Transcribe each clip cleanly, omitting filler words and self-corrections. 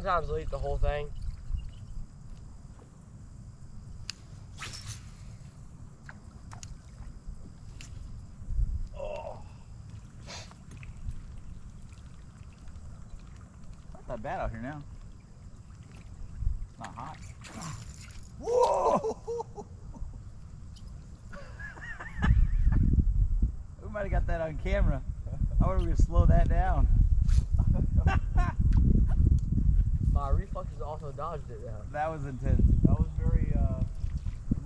Sometimes they'll eat the whole thing. Not that bad out here now. It's not hot. Whoa! We might have got that on camera. I wonder if we could slow that down. My reflexes also dodged it though. That was intense. That was very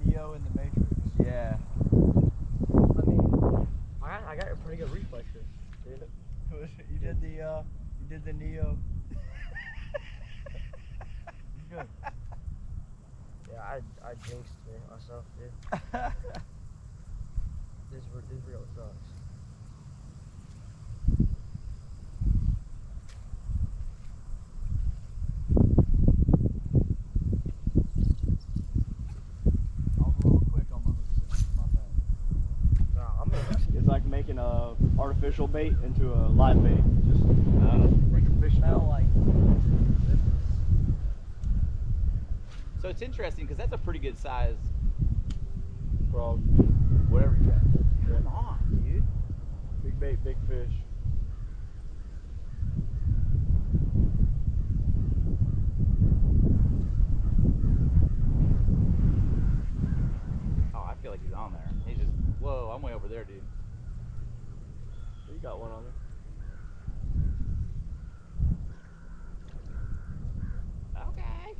Neo in the Matrix. Yeah. I mean, I got a pretty good reflexes, dude. You did the Neo. Good. Yeah, I jinxed myself, dude. This real sucks. I was a little quick on my bad. Nah, I'm gonna It's like making a artificial bait into a live bait. Just make a fish smell like. So it's interesting because that's a pretty good size Frog. whatever you got. Yeah. Come on, dude. Big bait, big fish. Oh, I feel like he's on there. He's just, whoa, I'm way over there, dude. You got one on there. Okay.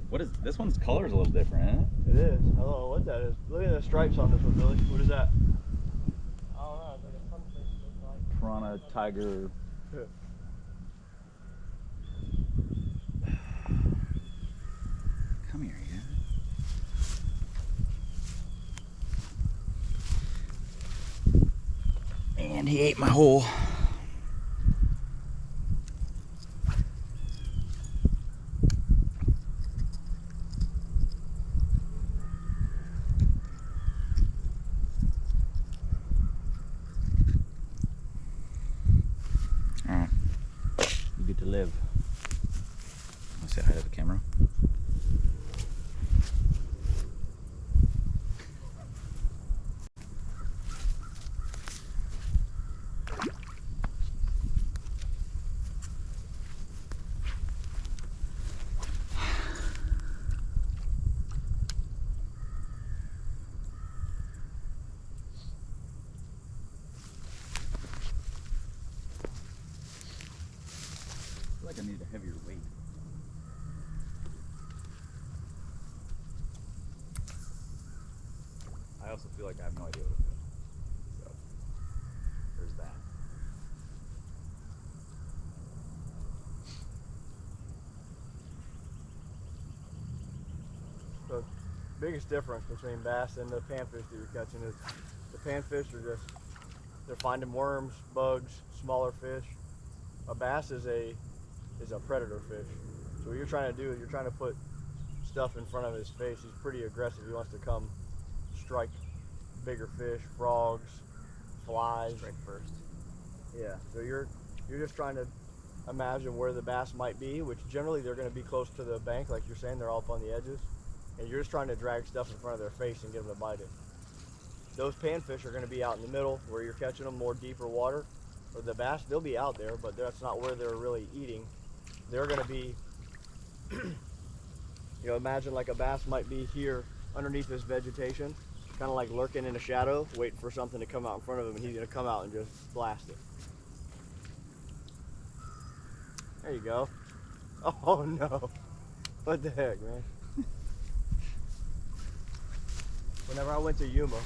What is this one's color is a little different, isn't it? It is. I don't know what that is. Look at the stripes on this one, Billy. What is that? I don't know, it's like a sunfish looks like. Piranha, tiger. Yeah. Come here, you. And he ate my hole. Alright. You get to live. Let's say hi to the camera. I feel like I need a heavier weight. I also feel like I have no idea what it is. So, there's that. The biggest difference between bass and the panfish that you're catching is the panfish are just, they're finding worms, bugs, smaller fish. A bass is a predator fish. So what you're trying to do is you're trying to put stuff in front of his face. He's pretty aggressive. He wants to come strike bigger fish, frogs, flies. Strike first. Yeah. So you're just trying to imagine where the bass might be, which generally they're going to be close to the bank, like you're saying. They're all up on the edges, and you're just trying to drag stuff in front of their face and get them to bite it. Those panfish are going to be out in the middle where you're catching them, more deeper water. Or the bass, they'll be out there, but that's not where they're really eating. They're going to be, you know, imagine like a bass might be here underneath this vegetation, kind of like lurking in a shadow, waiting for something to come out in front of him, and he's going to come out and just blast it. There you go. Oh no. What the heck, man? Whenever I went to Yuma,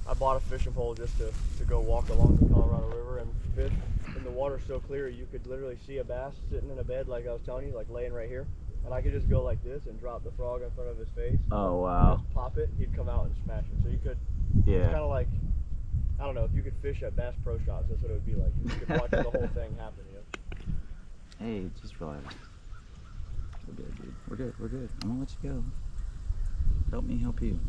I bought a fishing pole just to go walk along the Colorado River and fish. And the water's so clear, you could literally see a bass sitting in a bed, like I was telling you, like laying right here. And I could just go like this and drop the frog in front of his face. Oh wow. Just pop it, he'd come out and smash it. So you could, Yeah. it's kind of like, I don't know, if you could fish at Bass Pro Shops, that's what it would be like. You could watch the whole thing happen, you know? Hey, just relax. We're good, dude. We're good. We're good. I'm gonna let you go. Help me help you.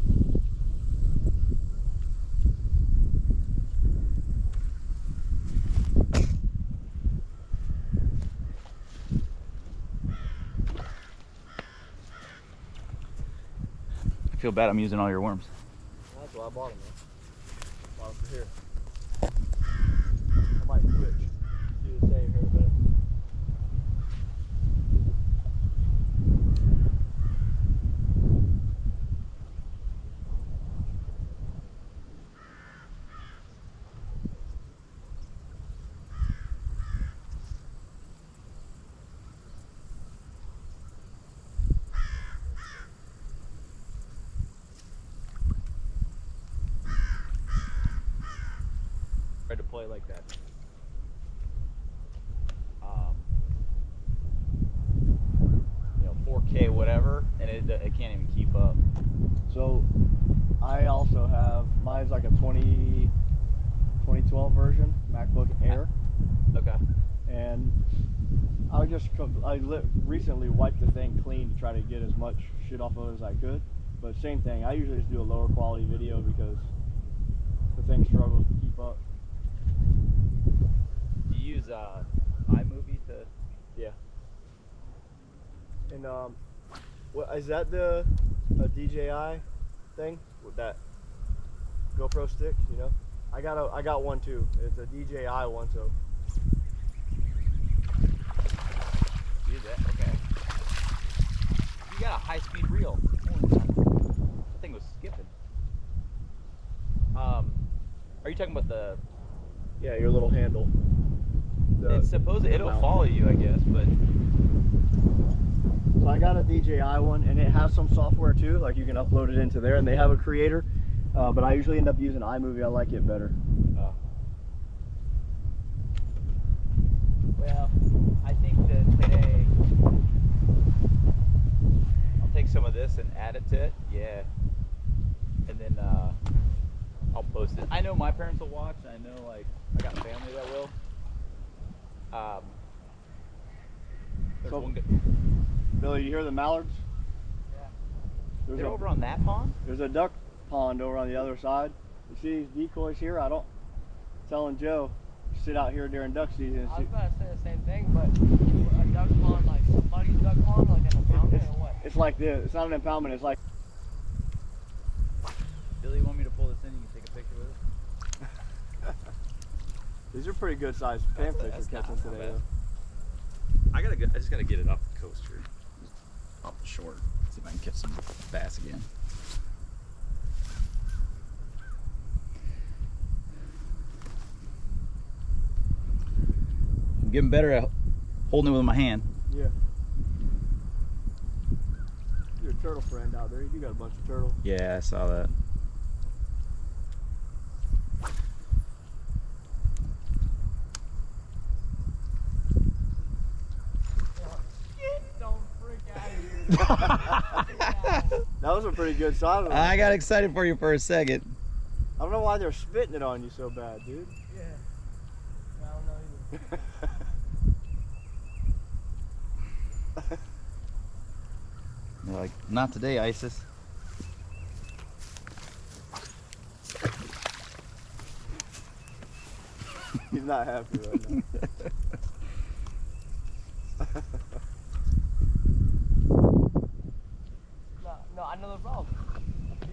feel bad I'm using all your worms. That's why I bought them, man. Bought them for here. I might switch. Do the same here in a minute. To play like that. You know, 4K whatever, and it can't even keep up. So I also have, mine's like a 2012 version, MacBook Air. Okay. And recently wiped the thing clean to try to get as much shit off of it as I could. But same thing, I usually just do a lower quality video because the thing struggles to keep up. Do you use iMovie to? Yeah. And what is that, a DJI thing with that GoPro stick? You know, I got one too. It's a DJI one, so. Use that. Okay. You got a high-speed reel. That thing was skipping. Are you talking about the? Yeah, your little handle. It's supposed it'll follow you, I guess, but. So I got a DJI one, and it has some software too, like you can upload it into there, and they have a creator. But I usually end up using iMovie. I like it better. Well, I think that today I'll take some of this and add it to it. Yeah. And then I'll post it. I know my parents will watch, and I know like I got family that will. So, one Billy, you hear the mallards? Yeah. They're over on that pond? There's a duck pond over on the other side. You see these decoys here? Telling Joe, sit out here during duck season. I was about to say the same thing, but a duck pond, like somebody's duck pond, like an impoundment or what? It's like this. It's not an impoundment. It's like. Billy, you want me to pull this in? You can take a picture with it. These are pretty good sized panfish we're catching today, though. I just gotta get it off the coast here, just off the shore. See if I can catch some bass again. I'm getting better at holding it with my hand. Yeah. Your turtle friend out there. You got a bunch of turtles. Yeah, I saw that. Don't freak out of here. That was a pretty good size. I got excited for you for a second. I don't know why they're spitting it on you so bad, dude. Yeah. I don't know either. They're like, not today, Isis. He's not happy right now. No, I know the problem.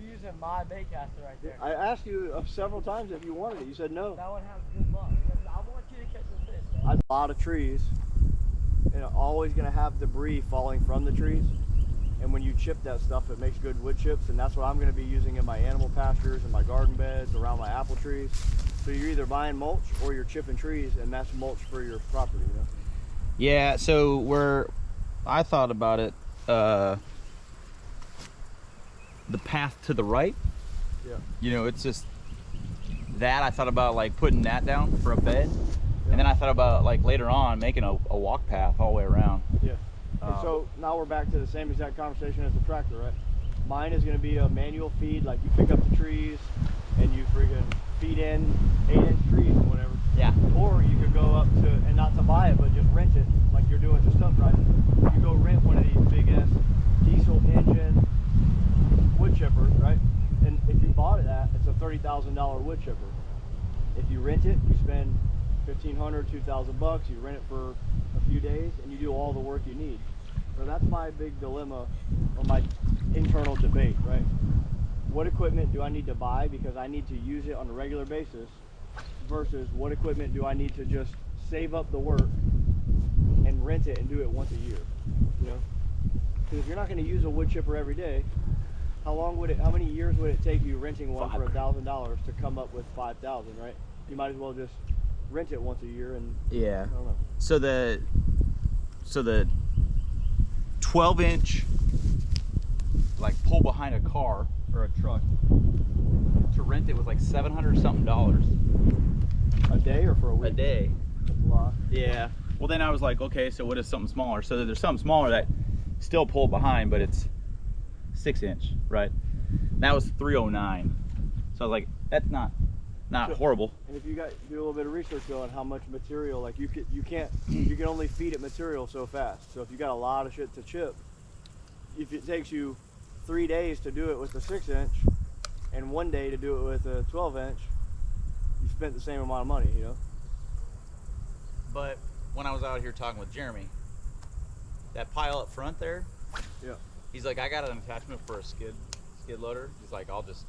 You're using my bait caster right there. I asked you several times if you wanted it. You said no. That one has good luck. I want you to catch the fish, man. I have a lot of trees, and always gonna have debris falling from the trees. And when you chip that stuff, it makes good wood chips, and that's what I'm gonna be using in my animal pastures and my garden beds, around my apple trees. So you're either buying mulch or you're chipping trees, and that's mulch for your property, you know? Yeah, so I thought about it, the path to the right. Yeah. You know, it's just that I thought about like putting that down for a bed. Yeah. And then I thought about like later on making a walk path all the way around. Yeah. And so now we're back to the same exact conversation as the tractor, right? Mine is going to be a manual feed, like you pick up the trees and you freaking feed in 8-inch trees or whatever. Yeah. Or you could go up to, and not to buy it, but just rent it, like you're doing to stuff right. You go rent one of these big ass diesel engine wood chippers, right? And if you bought it it's a $30,000 wood chipper. If you rent it, you spend $1,500, $2,000. You rent it for a few days, and you do all the work you need. So that's my big dilemma, or my internal debate, right? what equipment do I need to buy because I need to use it on a regular basis versus what equipment do I need to just save up the work and rent it and do it once a year, you know? Because if you're not going to use a wood chipper every day, how many years would it take you renting one for $1,000 to come up with 5,000, right? You might as well just rent it once a year and Yeah. I don't know. So the 12-inch like pull behind a car or a truck to rent it was like $700 something. A day or for a week? A day. That's a lot. Yeah. Well, then I was like, okay, so what is something smaller? So there's something smaller that still pull behind, but it's 6-inch, right? That was $309. So I was like, that's not horrible. And if you do a little bit of research on how much material, like you can only feed it material so fast. So if you got a lot of shit to chip, if it takes you 3 days to do it with a 6-inch and 1 day to do it with a 12-inch, you spent the same amount of money, you know? But when I was out here talking with Jeremy, that pile up front there, Yeah. he's like, I got an attachment for a skid loader. He's like, I'll just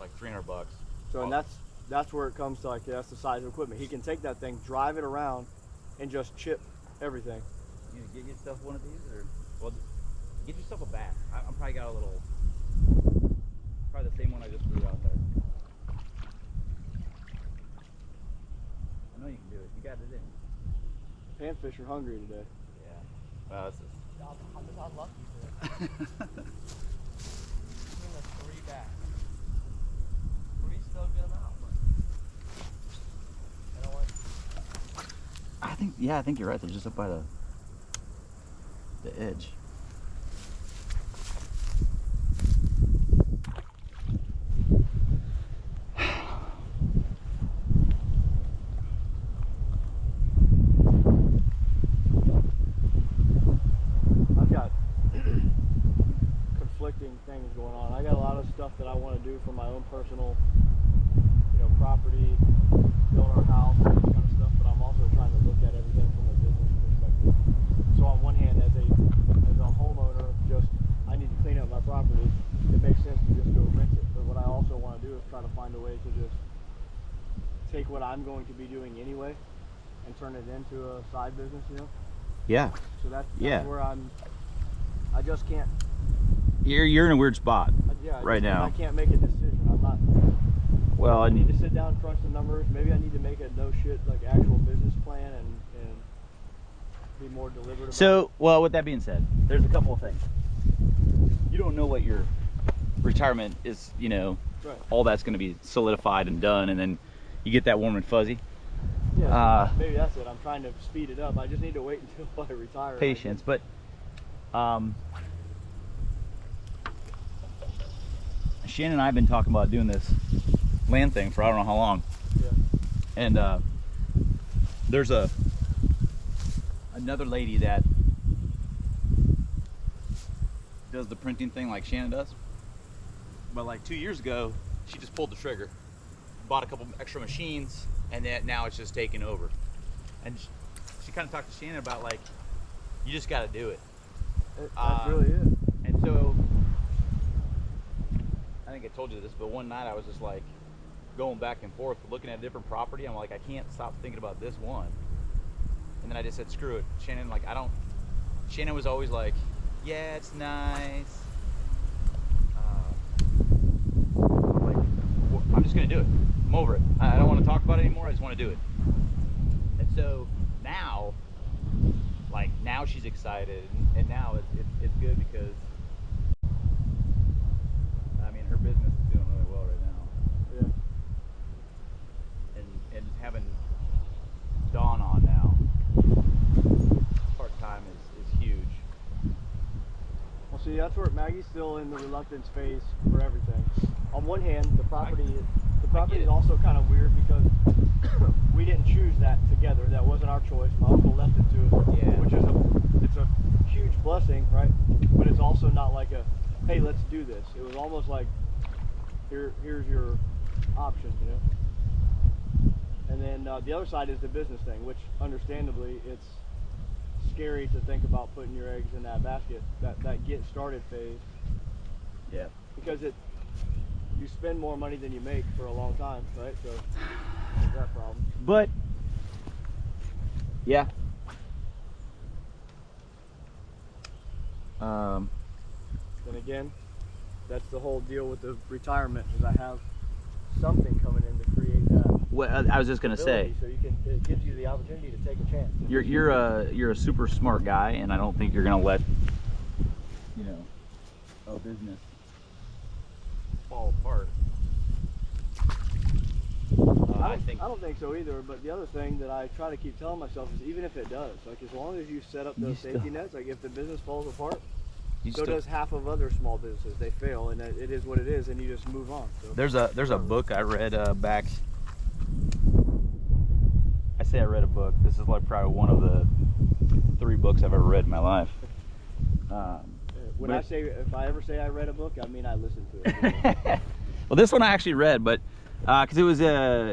like $300. So and that's where it comes to, like, that's the size of equipment. He can take that thing, drive it around, and just chip everything. You gonna get yourself one of these, or well, get yourself a bat. I'm probably got a little, probably the same one I just threw out there. I know you can do it. You got it in. Panfish are hungry today. Yeah. Well, this is. I'm just unlucky today. Give us 3 back. 3 still good amount, but you know what? I think you're right. They're just up by the edge. I've got conflicting things going on. I got a lot of stuff that I want to do for my own personal, property, build our house, that kind of stuff. But I'm also trying to look at everything from a business perspective. So on one hand, as a homeowner, I need to clean up my property. It makes sense to just go rent it. But what I also want to do is try to find a way to just take what I'm going to be doing anyway and turn it into a side business, Yeah. So that's Yeah. where I just can't. You're in a weird spot right now. I can't make a decision. I'm not. Well, I need to sit down, crunch the numbers. Maybe I need to make a no shit like actual business plan and be more deliberate about it. So, well, with that being said, there's a couple of things. You don't know what your retirement is, Right. all that's going to be solidified and done, and then you get that warm and fuzzy. Yeah, so maybe that's it. I'm trying to speed it up. I just need to wait until I retire. Patience, but Shannon and I have been talking about doing this land thing for I don't know how long. Yeah. And there's another lady that does the printing thing like Shannon does. But like 2 years ago, she just pulled the trigger, bought a couple extra machines, and then now it's just taking over. And she kind of talked to Shannon about like, you just got to do it. That's really it. And so, I think I told you this, but one night I was just like going back and forth, looking at a different property. I'm like, I can't stop thinking about this one. And then I just said, screw it. Shannon, Shannon was always like, yeah, it's nice. I'm like, well, I'm just gonna do it. I'm over it. I don't want to talk about it anymore. I just want to do it. And so now she's excited, and now it's good because her business is doing really well right now. Yeah. And having Dawn on now part-time is huge. Well, see, that's where Maggie's still in the reluctance phase for everything. On one hand, the property is also kind of weird because we didn't choose that together. That wasn't our choice. My uncle left it to us, Yeah. which is it's a huge blessing, right? But it's also not like a, hey, let's do this. It was almost like, here's your options, And then the other side is the business thing, which understandably it's scary to think about putting your eggs in that basket, that get started phase. Yeah. Because you spend more money than you make for a long time, right? So there's that problem. But yeah. Then again, that's the whole deal with the retirement, is I have something coming in to create that. Well, I was just gonna say, ability, so you can, it gives you the opportunity to take a chance. you're a super smart guy, and I don't think you're gonna let, you know, a business fall apart. I don't think so either, but the other thing that I try to keep telling myself is, even if it does, like, as long as you set up those safety nets, like if the business falls apart, so does half of other small businesses. They fail, and it is what it is, and you just move on. So. There's a book I read back. I say I read a book. This is like probably one of the 3 books I've ever read in my life. When I say, if I ever say I read a book, I mean I listened to it. Well, this one I actually read, but because it was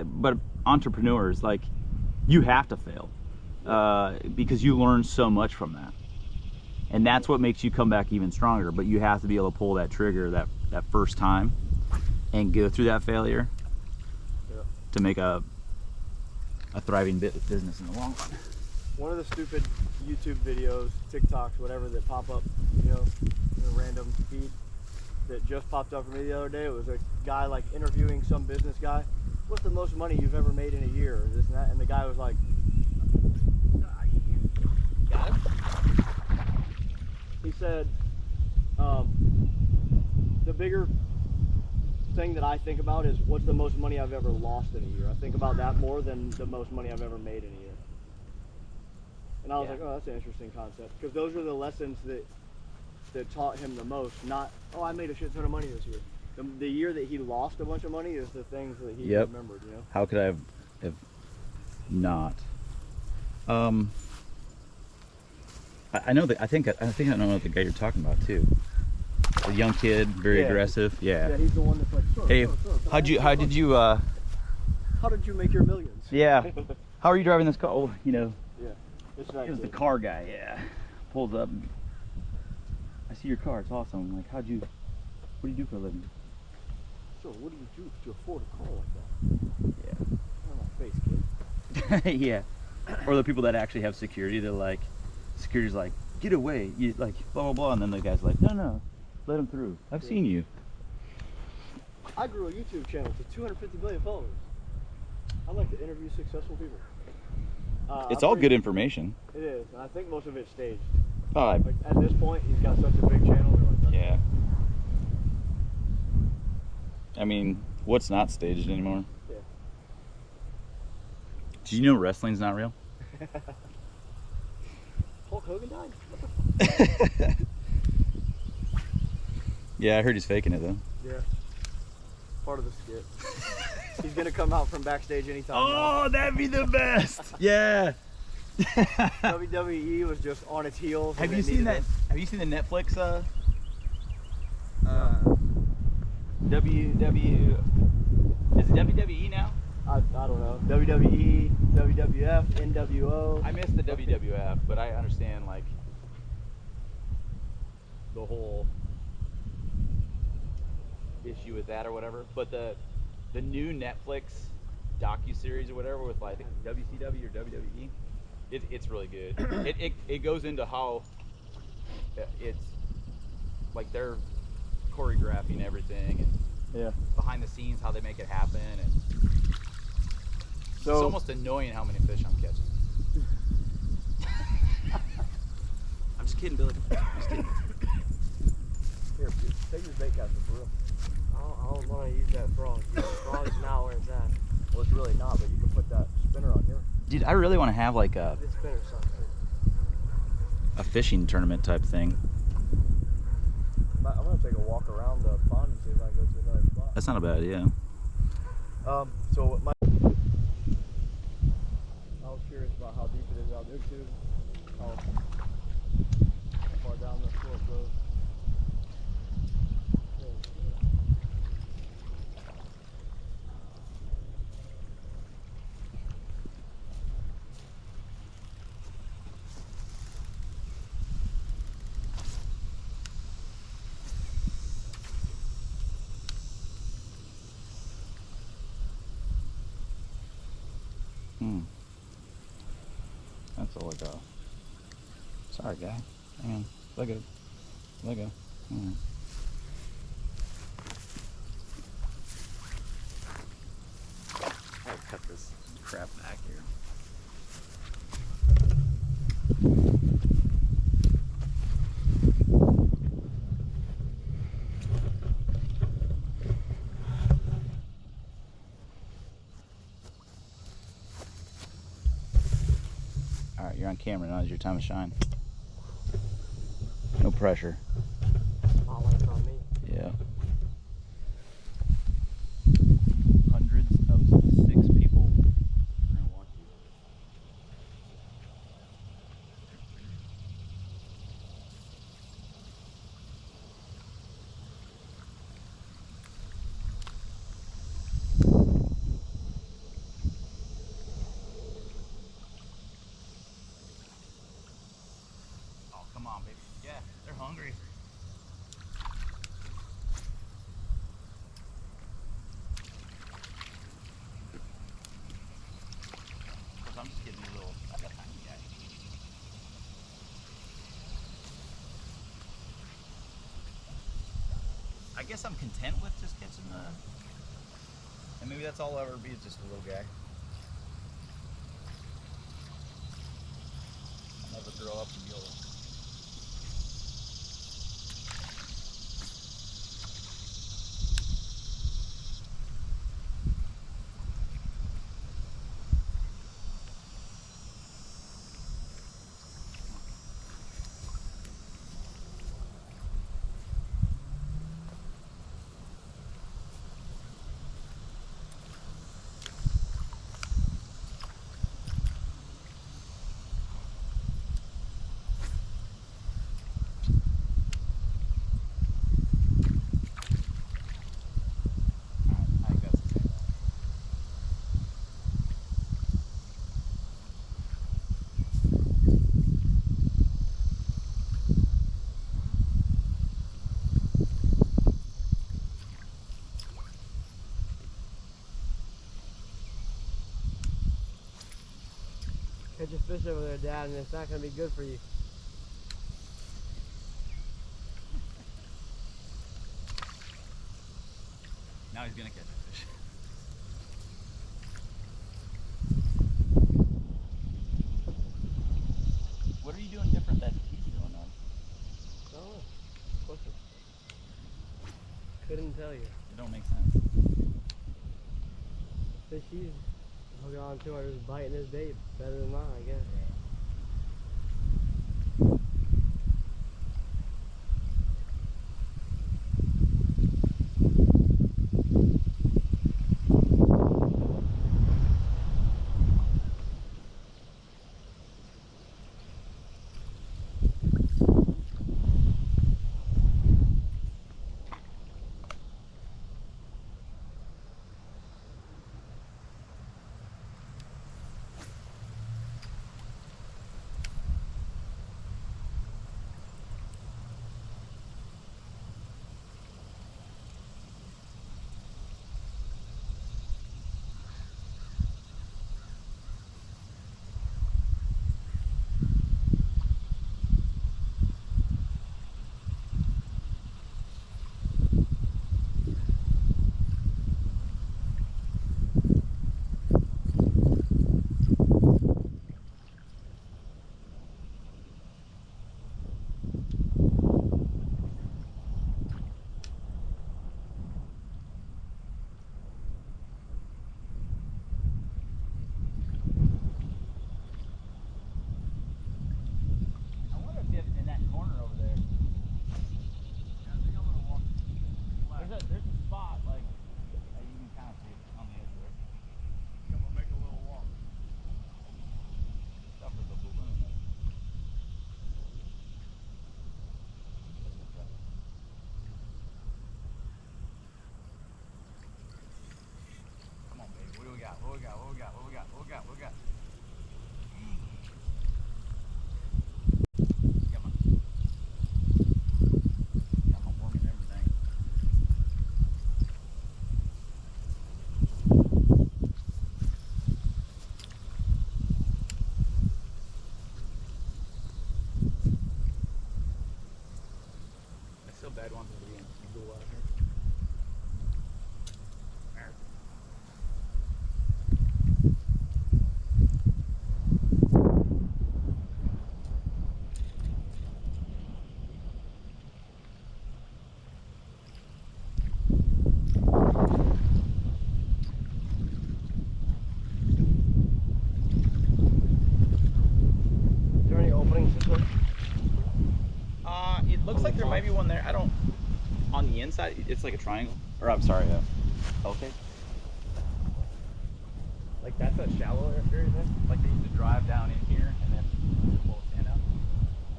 but entrepreneurs, like, you have to fail because you learn so much from that, and that's what makes you come back even stronger. But you have to be able to pull that trigger that first time and go through that failure to make a thriving business in the long run. One of the stupid YouTube videos, TikToks, whatever, that pop up, you know, in a random feed that just popped up for me the other day, it was a guy like interviewing some business guy. What's the most money you've ever made in a year, or this and that? And the guy was like, got it? He said, the bigger thing that I think about is what's the most money I've ever lost in a year. I think about that more than the most money I've ever made in a year. And I was like, oh, that's an interesting concept, because those are the lessons that taught him the most. Not, oh, I made a shit ton of money this year. The year that he lost a bunch of money is the things that he remembered. You know, how could I have not? I know that. I think I know the guy you're talking about too. A young kid, very aggressive. Yeah, he's the one that's like, sir, hey, sir, how did you make your millions? Yeah. How are you driving this car? Oh, you know. Yeah. It's It was the car guy. Yeah. Pulls up. I see your car. It's awesome. Like, what do you do for a living? So, what do you do to afford a car like that? Yeah. On my face, kid. Yeah. Or the people that actually have security. They're like, security's like, get away. You like blah blah blah, and then the guy's like, no, let him through. I've seen you. I grew a YouTube channel to 250 million followers. I like to interview successful people. It's all good information. It is. And I think most of it's staged. Oh, Like, at this point, he's got such a big channel. They're like, yeah. I mean, what's not staged anymore? Yeah. Did you know wrestling's not real? Hulk Hogan died? What the fuck? Yeah, I heard he's faking it though. Yeah. Part of the skit. He's gonna come out from backstage anytime now. Oh, that'd be the best. Yeah. WWE was just on its heels. Have you seen that? Have you seen the Netflix? Is it WWE now? I don't know. WWE, WWF, NWO. I missed the WWF, but I understand like the whole issue with that or whatever. But the new Netflix docu-series or whatever with like WCW or WWE, it's really good. It goes into how it's like they're choreographing everything and behind the scenes how they make it happen, and so it's almost annoying how many fish I'm catching. I'm just kidding, Billy. I'm just kidding. Here, take your bait catcher for real. I don't want to use that frog. The frog's not where it's at. Well, it's really not, but you can put that spinner on here. Dude, I really want to have like a It's spinner something. fishing tournament type thing. I'm gonna take a walk around the pond and see if I can go to another spot. That's not a bad idea. So I was curious about how deep it is out there too. How far down the slope goes. That's all I got. Sorry, guy. Hang on. Let go. Let go. I'll cut this crap back here. Alright, you're on camera. Now is your time to shine. No pressure. Spotlight's on me. Yeah. Hundreds of 6 people are gonna watch you. Oh, come on, baby. Yeah, they're hungry. I'm just getting a little tiny guy. I guess I'm content with just catching the, and maybe that's all I'll ever be, is just a little guy. I'll never grow up and be able to. Catch a fish over there, Dad, and it's not going to be good for you. Now he's gonna catch a fish. What are you doing different that he's doing on? Oh, pushing. Couldn't tell you. It don't make sense. Fish he's hooking on to or just biting his bait better than mine, I guess. bad ones at the end. Cool out here. Is there any openings this way? It looks like there might be one there. I don't. On the inside, it's like a triangle. Or I'm sorry, okay. Like that's a shallow area there. Like they used to drive down in here and then pull the sand out.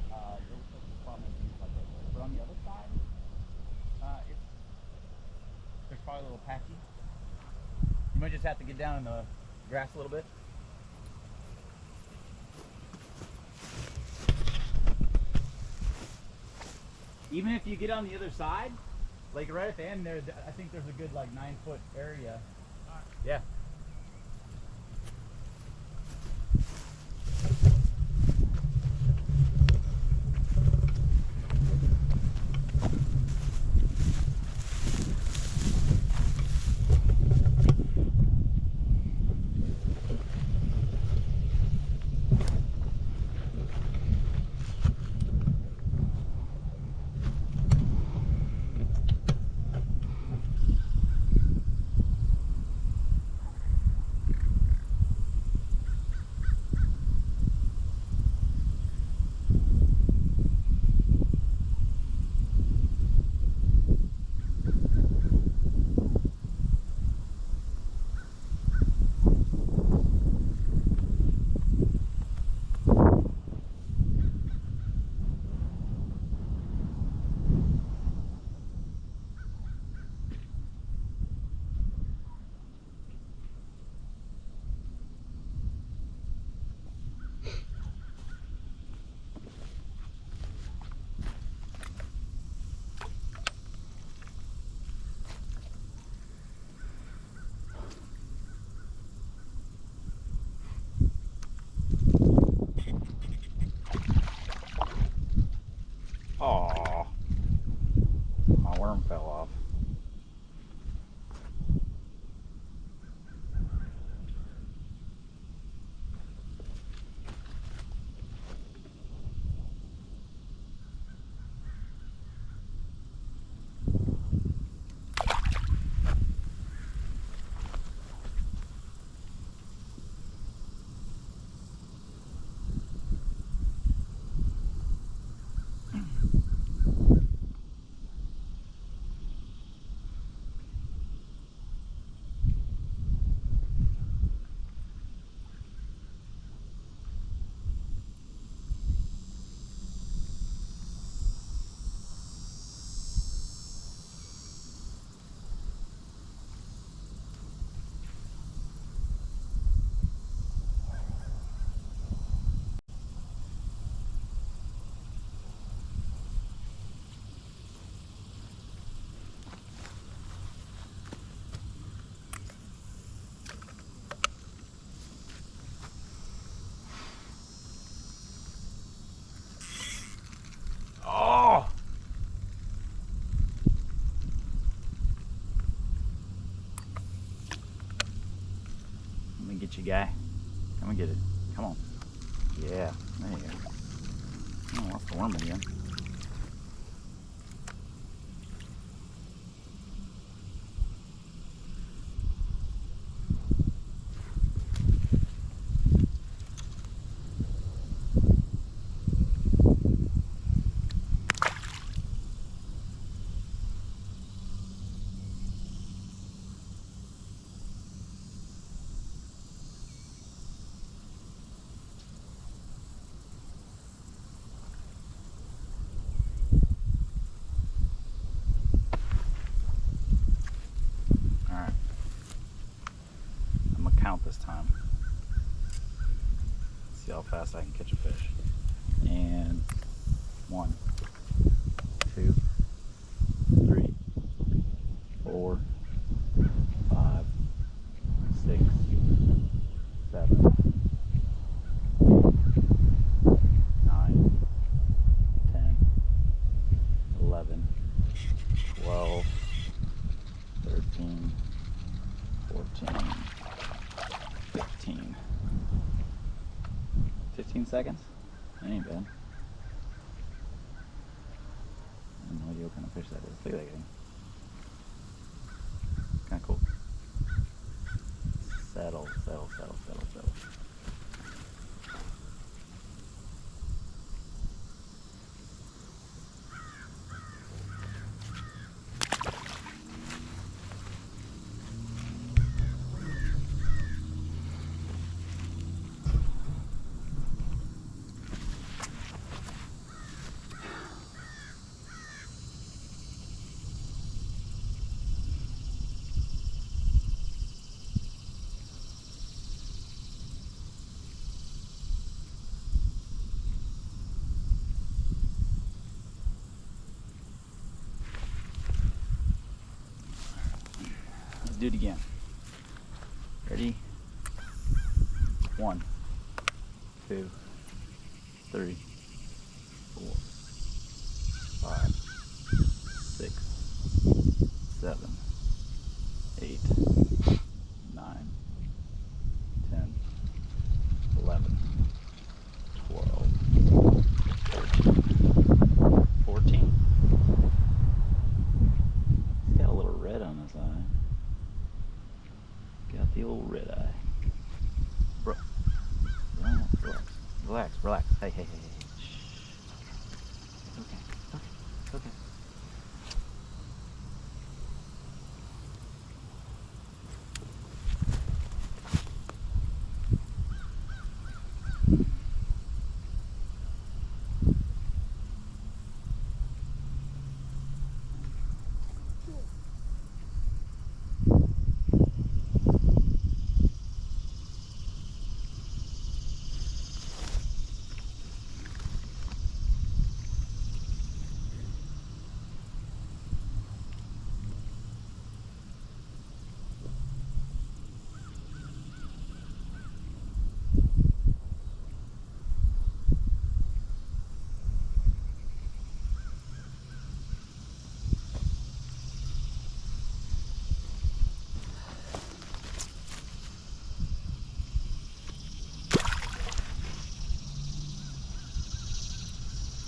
There looks like it's probably like right there. But on the other side, there's probably a little patchy. You might just have to get down in the grass a little bit. Even if you get on the other side, like right at the end there, I think there's a good like 9-foot area. Yeah. Aw, my worm fell off. Oh! Let me get you, guy. Come and get it. Come on. Yeah, there you go. Oh, lost the worm again. Count this time. See how fast I can catch a fish. And 1, 2, 3, 4, 5, 6, 7, 9, 10, 11, seconds. That ain't bad. I have no idea what kind of fish that is. Look at that guy. Kind of cool. Settle, settle, settle, settle, settle. Let's do it again. Ready? 1, 2, 3, 4, 5, 6, 7, 8, 9, 10, 11, 12, 13, 14. He's got a little red on his eye. Got the old red eye. Bro. Relax, relax. Relax, relax. Hey, hey, hey, hey. Shh. It's okay. It's okay. It's okay.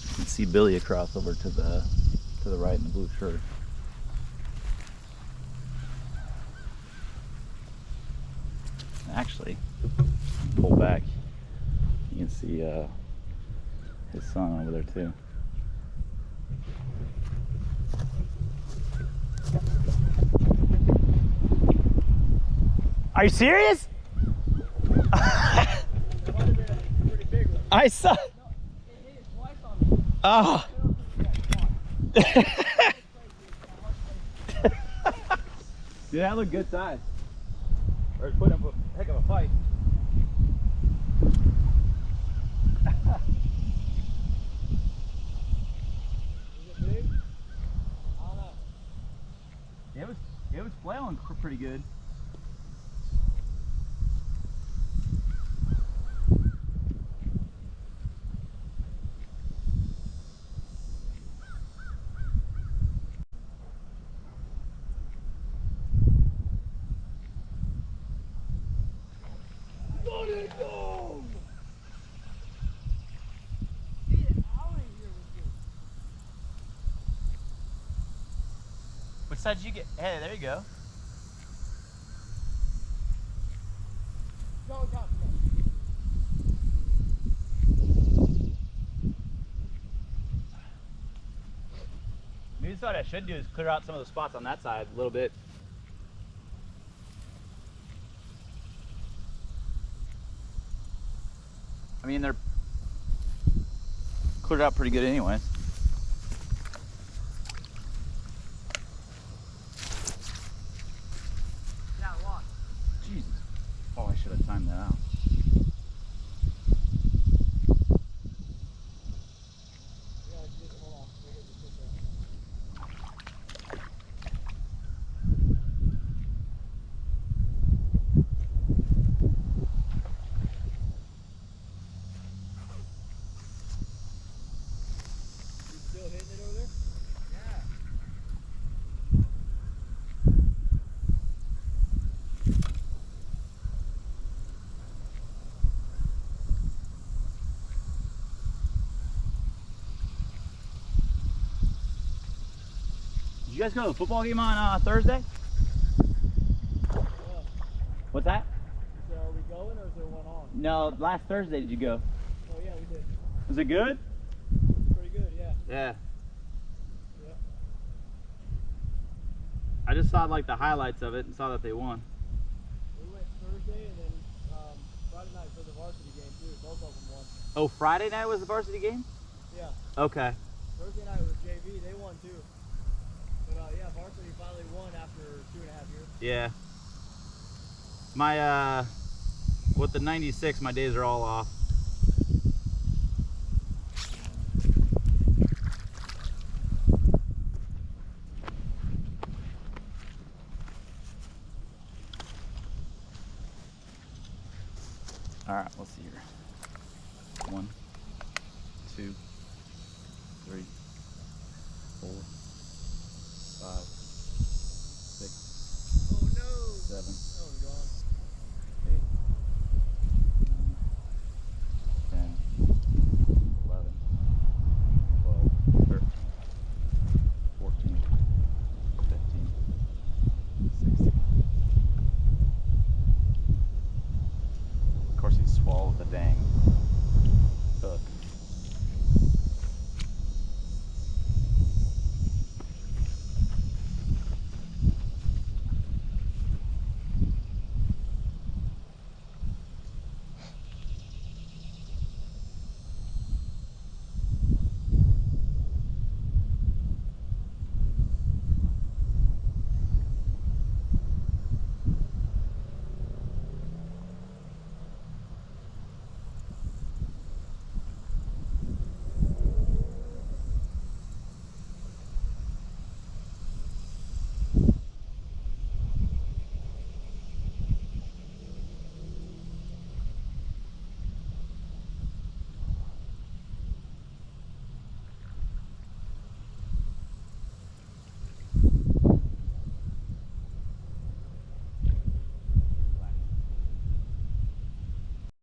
You can see Billy across over to the right in the blue shirt. Actually, pull back. You can see his son over there too. Are you serious? I saw. Oh. Dude, that looked good size. Or putting up a heck of a fight. Is it big? I don't know. It was flailing pretty good. Let it go! Which side did you get? Hey, there you go. Go, go, go. Maybe what I should do is clear out some of the spots on that side a little bit. I mean, they're cleared out pretty good anyways. Yeah, what? Jesus. Oh, I should have timed that out. Hold on. you guys go to a football game on Thursday? Yeah. What's that? So are we going or is there one on? No, last Thursday did you go? Oh yeah, we did. Was it good? Pretty good, yeah. Yeah. Yeah. I just saw like the highlights of it and saw that they won. We went Thursday and then Friday night for the varsity game too. Both of them won. Oh, Friday night was the varsity game? Yeah. Okay. Thursday night was JV. They won too. But yeah, varsity finally won after 2.5 years. Yeah. My with the 96, my days are all off. All right, let's see here. 1, 2, 3, 4.